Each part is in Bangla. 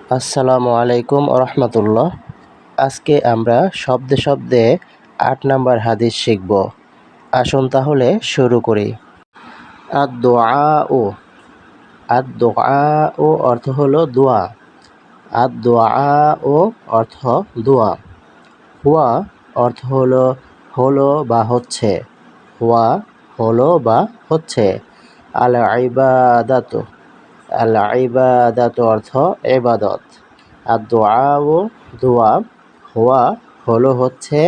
আসসালামু আলাইকুম রহমতুল্লাহ। আজকে আমরা শব্দে শব্দে ৮ নাম্বার হাদিস শিখব। আসুন তাহলে শুরু করি। আদ-দুআউ। আদ-দুআউ অর্থ হলো দোয়া। আদ-দুআউ অর্থ দোয়া। হুয়া অর্থ হলো বা হচ্ছে। হুয়া হলো বা হচ্ছে। আল-ইবাদাতু। আল-ইবাদাতু অর্থ ইবাদত। আদ-দুআউ দোয়া, হুয়া হলো হচ্ছে,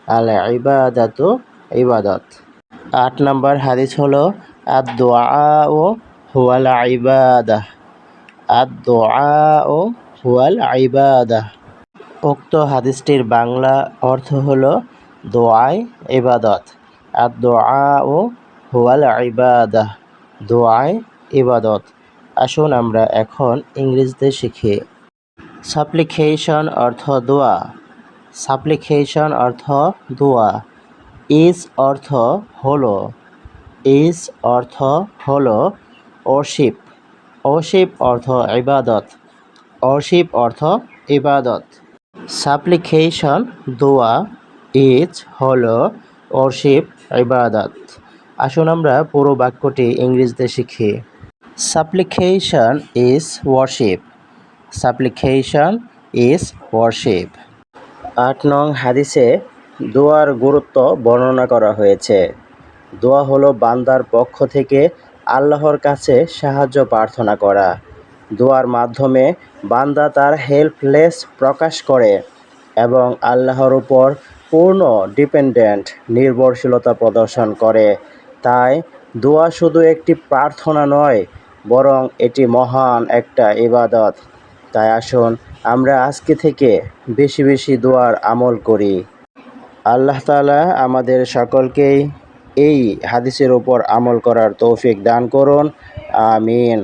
আল-ইবাদাতু ইবাদত। ৮ নাম্বার হাদিস হলো আদ-দুআউ হুয়াল ইবাদাহ। আদ-দুআউ হুয়াল ইবাদাহ। উক্ত হাদিসটির বাংলা অর্থ হলো দোয়াই ইবাদত। আদ-দুআউ হুয়াল ইবাদাহ, দোয়াই ইবাদত। আসুন আমরা এখন ইংরেজিতে শিখি। সাপ্লিকেশন অর্থ দোয়া। সাপ্লিকেশন অর্থ দোয়া। ইজ অর্থ হলো। ইজ অর্থ হলো ওরশিপ। ওরশিপ অর্থ ইবাদত। ওরশিপ অর্থ ইবাদত। সাপ্লিকেশন দোয়া, ইজ হলো ওরশিপ ইবাদত। আসুন আমরা পুরো বাক্যটি ইংরেজিতে শিখি। সাপ্লিকেশন ইজ ওয়ার্শিপ। সাপ্লিকেশন is worship. ৮ নং হাদিসে দোয়ার গুরুত্ব বর্ণনা করা হয়েছে। দোয়া হলো বান্দার পক্ষ থেকে আল্লাহর কাছে সাহায্য প্রার্থনা করা। দোয়ার মাধ্যমে বান্দা তার হেল্পলেস প্রকাশ করে এবং আল্লাহর উপর পূর্ণ ডিপেন্ডেন্ট নির্ভরশীলতা প্রদর্শন করে। তাই দোয়া শুধু একটি প্রার্থনা নয়, বরং এটি মহান একটা ইবাদত। তাই আসুন আমরা আজকে থেকে বেশি বেশি দোয়ার আমল করি। আল্লাহ তাআলা আমাদের সকলকেই এই হাদিসের উপর আমল করার তৌফিক দান করুন। আমিন।